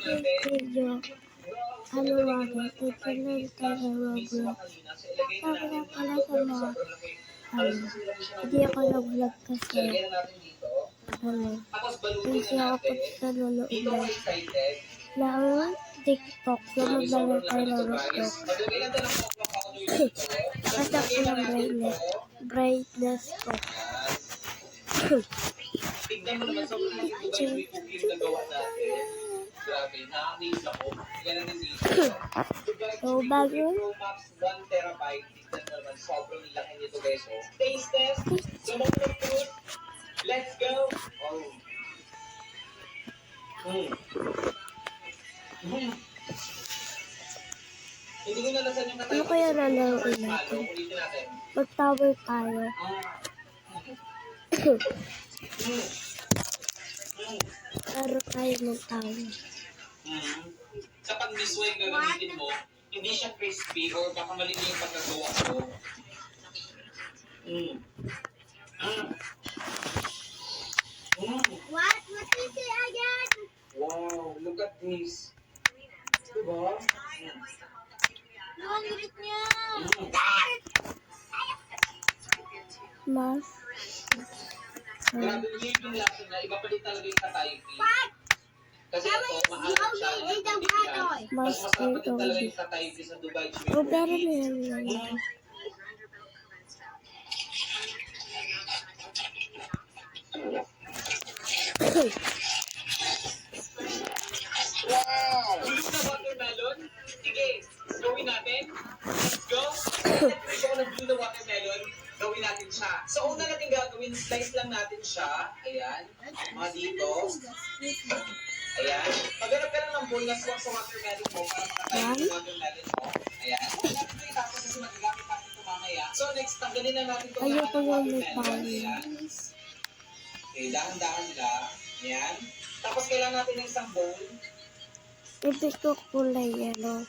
video. Ano wala, tutuloy tayo ng Roblox. Sabi na pala sa mga, hindi ako nag-vlog kasi, hindi ako punta nanonood ng TikTok, so maglalaro tayo ng Roblox. Nakatak ko ng brightness ko. Tignan mo naman sa yung ginagawa natin. Grabe, nakakamiss ako. Yan ang nandito. So, bago? Pro Max 1 terabyte. Tignan mo naman, sobrang laki nito guys. Taste test. Lumang ng fruit. Let's go. Oh. Hindi ko nalasan yung ano kaya lalaroin natin? Mag-tower tayo. Laro tayo ng tower. Kapag mismo yung gagamitin mo, hindi siya crispy or baka mali na yung pagkagawa mo. What is it again? Wow, look at this. Diba? Ang galit niya. Mas. Grabe niyo yung lasa na iba pa din talaga yung Tataypi. Kasi ito, maalat siya. Mas masarap din talaga yung Tataypi sa Dubai. O, pero nila lang. Wow! Bulog na watermelon? Sige, gawin natin. Let's go. Let's go ng blue na watermelon. Gawin natin siya. So, una natin gagawin, slice lang natin siya. Ayan. Mga dito. Ayan. Maghanap ka lang ng bowl na swak sa watermelon mo para makatayin yung watermelon mo. Ayan. Huwag natin ito itapos kasi magagamit natin ito mamaya. So, next, tanggalin na natin ito lahat ng watermelon. Ayan. Okay, dahan-dahan lang. Ayan. Tapos kailangan natin ng isang bowl. Ibig ko kulay yellow.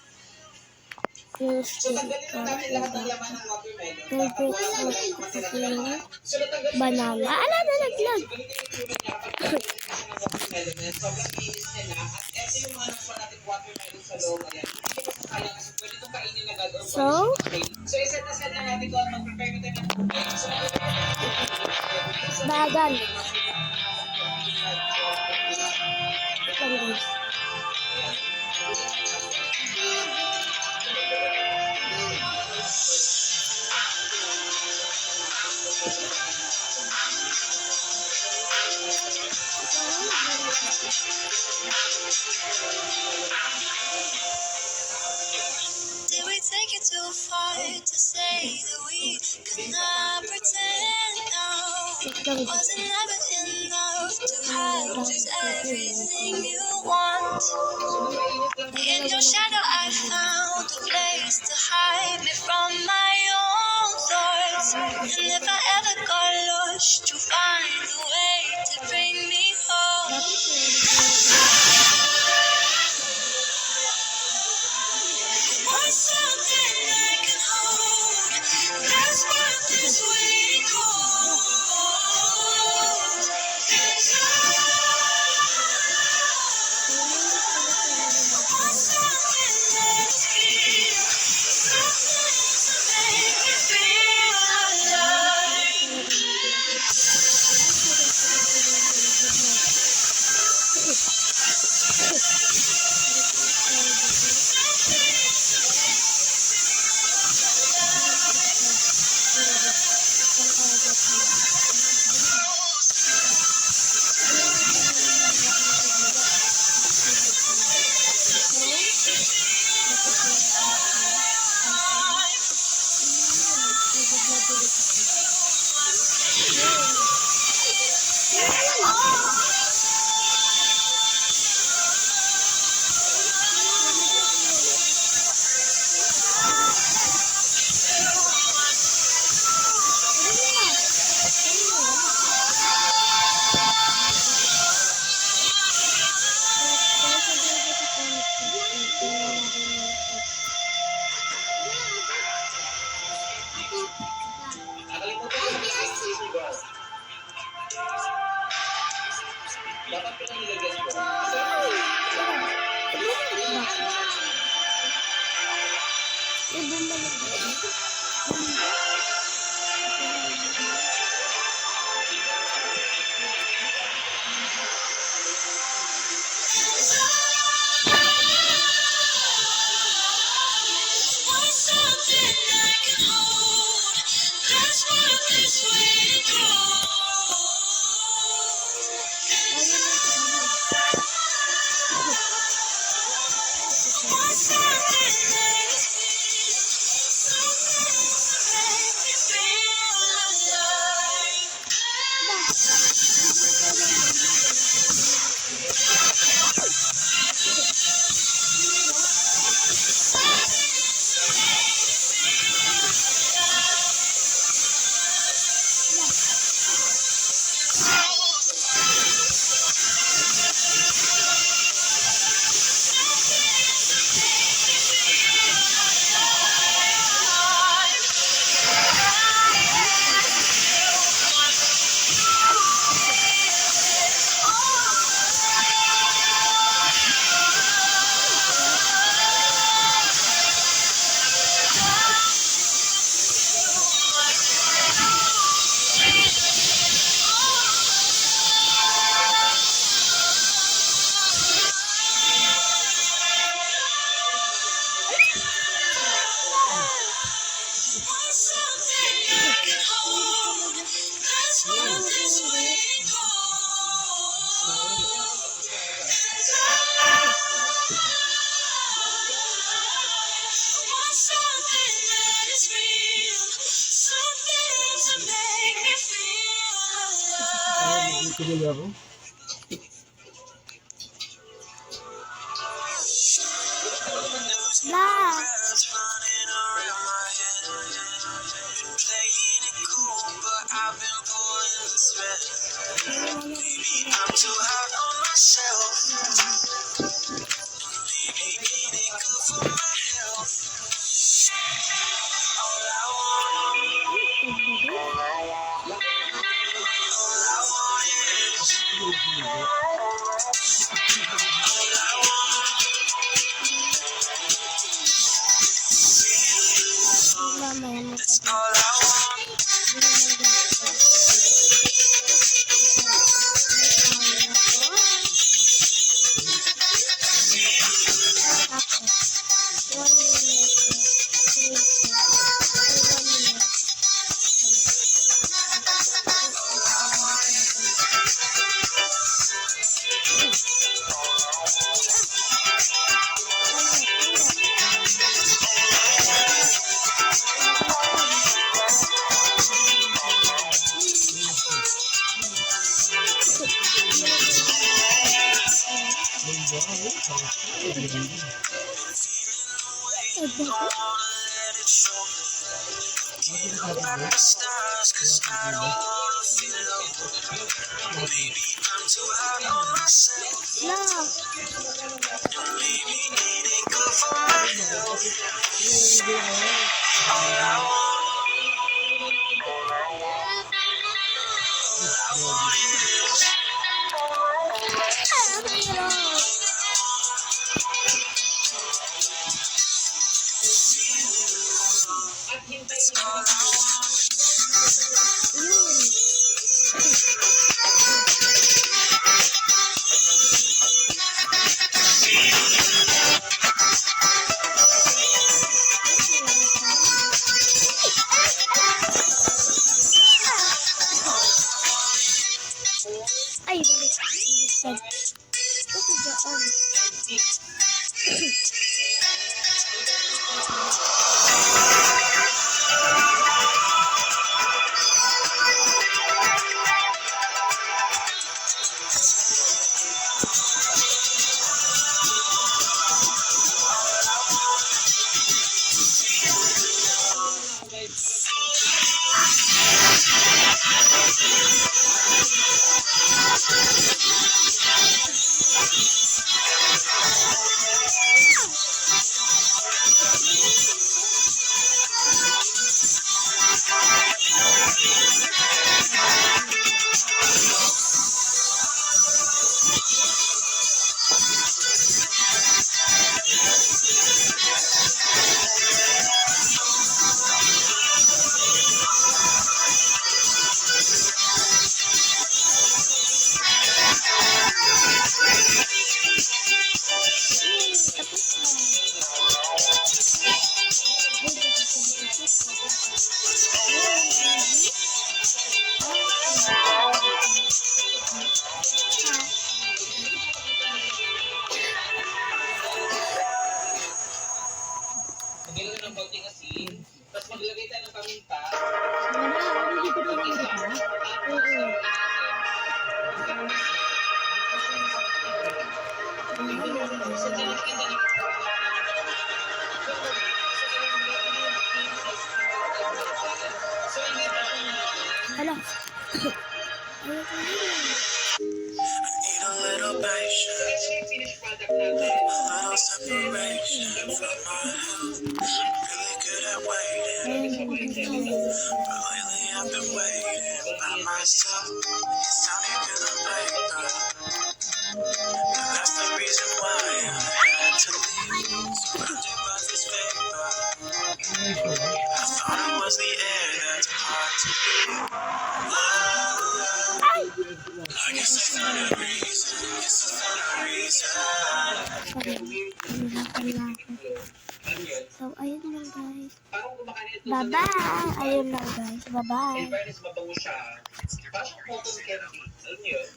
Yung So, skin tanggalin ko. na natin lahat ng laman ng watermelon. Favorite banana. Ala na naglag. Sobrang linis nila. At ito yung mga nakuha natin watermelon sa loob. Ayan. Hindi ko masasayang kasi pwede itong kainin agad. So, iset na set na natin kung mag-prepare na tayo ng bagal. Guys. Did we take it too far to say that we could not pretend now? Was it never enough to have just everything you want? In your shadow I found a place to hide me from my own thoughts. And if I ever got lost, you find a way to bring me home. Want something I can hold. That's what this waiting calls. 'Cause I want something that's real. Something to make me feel alive. Tuloy ako. La! Running around my head, playing it cool, but I've been pulling the thread. Maybe I'm too hard on myself. Maybe it ain't good for my health. All I want, all I want is, all I want. Mamaya mo That's all I want. I wanna let it show. Get up at the stars, 'cause I don't wanna feel low. Maybe I'm too hard on myself. And maybe it ain't good for my health. All I want, all I want is, At hintayin that's mo all I want. Ay, baliktad. Ito dyan. Maglagay ng konting asin, tapos maglagay tayo ng paminta. Hala. Need a little patience, Ito yung finished product natin. a little separation from my health. Really good at waiting, but lately I've been waiting by myself. It sounded good on paper, but that's the reason why I had to leave. Surrounded by this vapor, I thought it was the air that's hard to breathe. I guess I found a reason. Guess I found a reason. So, ayun lang guys. Parang kumakain ito. Bye-bye! Ayun lang guys. Bye-bye! In fairness, mabango siya. Parang cotton candy. Alam niyo yun?